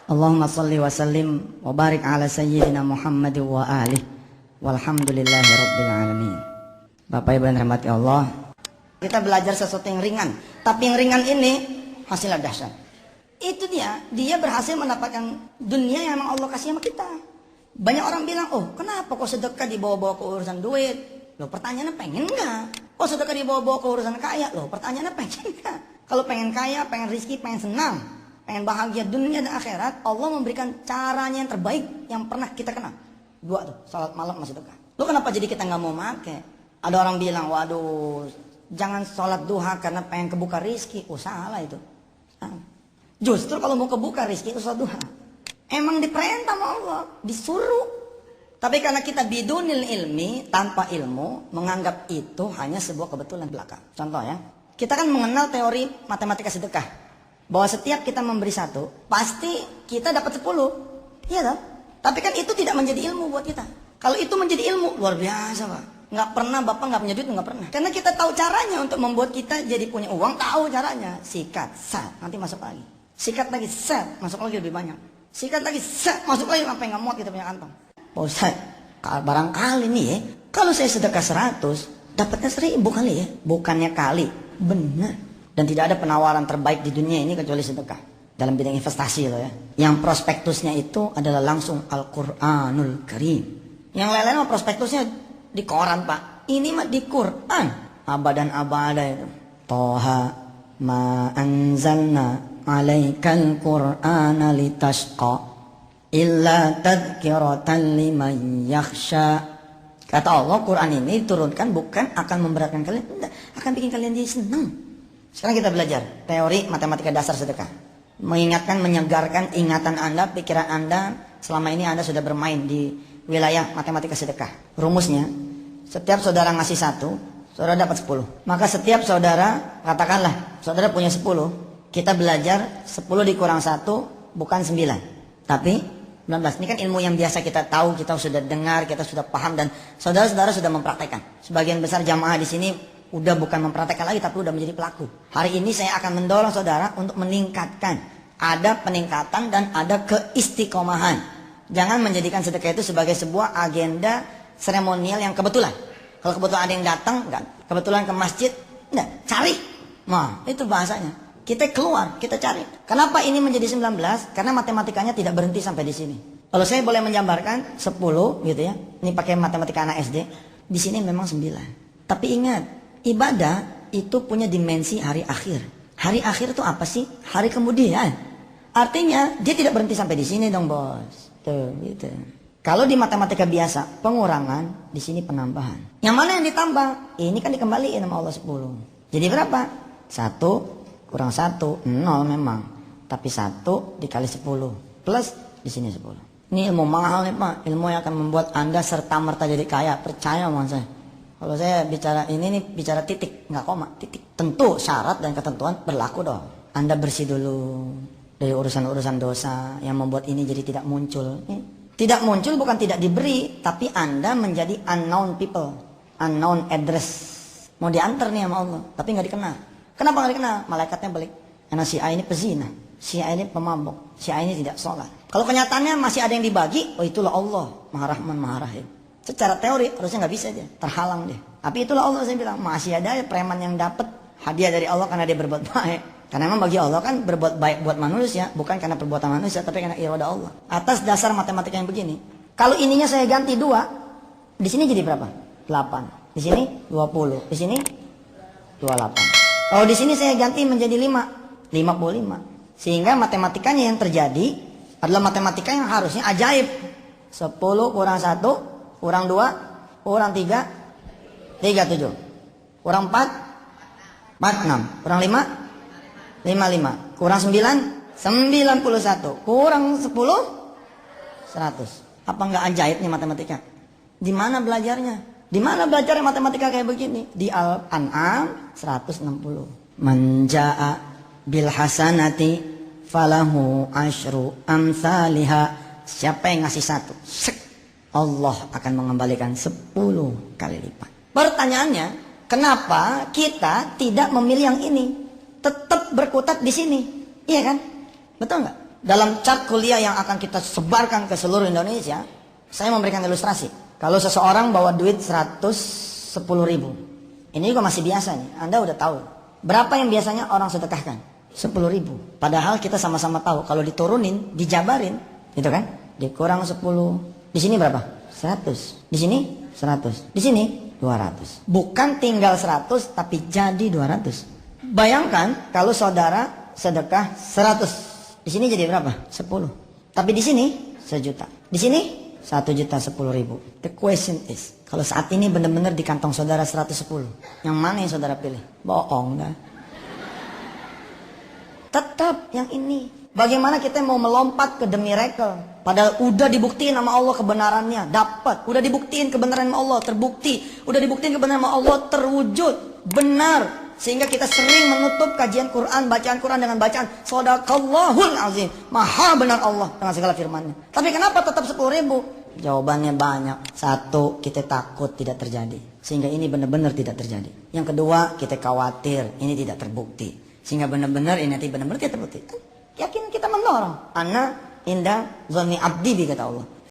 Allahumma salli wa sallim wa barik ala sayyidina Muhammad wa alih walhamdulillahi rabbil alamin. Bapak Ibu yang dirahmati Allah, kita belajar sesuatu yang ringan, tapi yang ringan ini hasilnya dahsyat. Itu dia berhasil mendapatkan dunia yang memang Allah kasih sama kita. Banyak orang bilang, oh kenapa kok sedekah dibawa-bawa ke urusan duit? Loh pertanyaannya pengen nggak? Kok sedekah dibawa-bawa ke urusan kaya? Loh pertanyaannya pengen nggak? Kalau pengen kaya, pengen rizki, pengen senang, pengen bahagia dunia dan akhirat, Allah memberikan caranya yang terbaik yang pernah kita kenal. Dua tuh, salat malam masih sedekah. Lu kenapa jadi kita nggak mau make? Ada orang bilang, waduh, jangan sholat duha karena pengen kebuka rizki. Oh salah itu. Justru kalau mau kebuka rizki itu sholat duha. Emang diperintah sama Allah, disuruh. Tapi karena kita bidunil ilmi, tanpa ilmu, menganggap itu hanya sebuah kebetulan belaka. Contoh ya, kita kan mengenal teori matematika sedekah. Bahwa setiap kita memberi satu, pasti kita dapat 10. Iya toh? Tapi kan itu tidak menjadi ilmu buat kita. Kalau itu menjadi ilmu, luar biasa Pak. Nggak pernah Bapak nggak punya duit, nggak pernah. Karena kita tahu caranya untuk membuat kita jadi punya uang, tahu caranya. Sikat, set, nanti masuk lagi. Sikat lagi, set, masuk lagi lebih banyak. Sikat lagi, set, masuk lagi sampai nggak muat kita punya kantong. Pak Ustaz, barangkali nih ya, kalau saya sedekah 100, dapatnya 1000 kali ya. Bukannya kali, benar. Dan tidak ada penawaran terbaik di dunia ini kecuali sedekah. Dalam bidang investasi loh ya. Yang prospektusnya itu adalah langsung Al-Quranul Karim. Yang lain-lain mah prospektusnya di koran Pak. Ini mah di Quran. Abadan abada itu. Toha ma anzalna alaikal Qur'ana litashqa illa tadhkiratan liman yakhsha. Kata Allah, Quran ini diturunkan bukan akan memberatkan kalian, tidak, akan bikin kalian jadi senang. Sekarang kita belajar teori matematika dasar sedekah. Mengingatkan, menyegarkan ingatan Anda, pikiran Anda. Selama ini Anda sudah bermain di wilayah matematika sedekah. Rumusnya, setiap saudara ngasih 1, saudara dapat 10. Maka setiap saudara, katakanlah saudara punya 10, kita belajar 10 dikurang 1 bukan 9, tapi 19. Ini kan ilmu yang biasa kita tahu, kita sudah dengar, kita sudah paham, dan saudara-saudara sudah mempraktekkan. Sebagian besar jamaah di sini udah bukan mempraktekkan lagi, tapi udah menjadi pelaku. Hari ini saya akan mendorong saudara untuk meningkatkan. Ada peningkatan dan ada keistiqomahan. Jangan menjadikan sedekah itu sebagai sebuah agenda seremonial yang kebetulan. Kalau kebetulan ada yang datang, kebetulan ke masjid, enggak, cari. Nah, itu bahasanya. Kita keluar, kita cari. Kenapa ini menjadi 19? Karena matematikanya tidak berhenti sampai di sini. Kalau saya boleh menjabarkan 10 gitu ya. Ini pakai matematika anak SD. Di sini memang 9. Tapi ingat, ibadah itu punya dimensi hari akhir. Hari akhir itu apa sih? Hari kemudian. Artinya dia tidak berhenti sampai di sini dong bos. Tuh gitu. Kalau di matematika biasa pengurangan, di sini penambahan. Yang mana yang ditambah? Ini kan dikembaliin sama Allah 10. Jadi berapa? 1 kurang 1, 0 memang. Tapi 1 dikali 10 plus di sini 10. Ini ilmu mahal nih Pak. Ilmu yang akan membuat Anda serta-merta jadi kaya. Percaya sama saya. Kalau saya bicara ini nih bicara titik, nggak koma, titik. Tentu syarat dan ketentuan berlaku dong. Anda bersih dulu dari urusan-urusan dosa yang membuat ini jadi tidak muncul. Tidak muncul bukan tidak diberi, tapi Anda menjadi unknown people, unknown address. Mau diantar nih sama Allah, tapi nggak dikenal. Kenapa nggak dikenal? Malaikatnya balik. Karena si A ini pezina, si A ini pemabuk, si A ini tidak sholat. Kalau kenyataannya masih ada yang dibagi, oh itulah Allah, Maha Rahman, Maha Rahim. Secara teori harusnya nggak bisa aja, terhalang deh. Tapi itulah Allah, saya bilang masih ada ya preman yang dapat hadiah dari Allah karena dia berbuat baik. Karena memang bagi Allah kan berbuat baik buat manusia bukan karena perbuatan manusia, tapi karena iradah Allah. Atas dasar matematika yang begini, kalau ininya saya ganti 2, di sini jadi berapa? 8. Di sini 20. Di sini 28. Kalau di sini saya ganti menjadi 5, 55. Sehingga matematikanya yang terjadi adalah matematika yang harusnya ajaib. 10 kurang 1, kurang 2, kurang 3, 37. Kurang 4, 46. Kurang 5, 55. Kurang 9, 91. Kurang 10, 100. Apa enggak ajaib nih matematika? Di mana belajarnya? Di mana belajar matematika kayak begini? Di Al-An'am 160. Man jaa bil hasanati falahu asyru amsalihha. Siapa yang ngasih 1, Allah akan mengembalikan 10 kali lipat. Pertanyaannya, kenapa kita tidak memilih yang ini? Tetap berkutat di sini. Iya kan? Betul nggak? Dalam chart kuliah yang akan kita sebarkan ke seluruh Indonesia, saya memberikan ilustrasi. Kalau seseorang bawa duit 110.000, ini juga masih biasa nih, Anda udah tahu. Berapa yang biasanya orang sedekahkan? 10.000. Padahal kita sama-sama tahu, kalau diturunin, dijabarin, gitu kan? Dikurang 10. Di sini berapa? 100. Di sini 100. Di sini 200. Bukan tinggal 100, tapi jadi 200. Bayangkan kalau saudara sedekah 100. Di sini jadi berapa? 10. Tapi di sini 1 juta. Di sini 1.010.000. The question is, kalau saat ini benar-benar di kantong saudara 110, yang mana yang saudara pilih? Bohong dah. Tetap yang ini. Bagaimana kita mau melompat ke the miracle? Padahal udah dibuktiin sama Allah kebenarannya, dapat. Udah dibuktiin kebenaran sama Allah, terbukti. Udah dibuktiin kebenaran sama Allah, terwujud, benar. Sehingga kita sering menutup kajian Quran, bacaan Quran dengan bacaan Shadaqallahul Azim. Maha benar Allah dengan segala firman-Nya. Tapi kenapa tetap 10.000? Jawabannya banyak. Satu, kita takut tidak terjadi. Sehingga ini benar-benar tidak terjadi. Yang kedua, kita khawatir ini tidak terbukti. Sehingga benar-benar ini nanti benar-benar tidak terbukti. Yakin kita mendorong. Ana indah zonni abdi, kata Allah.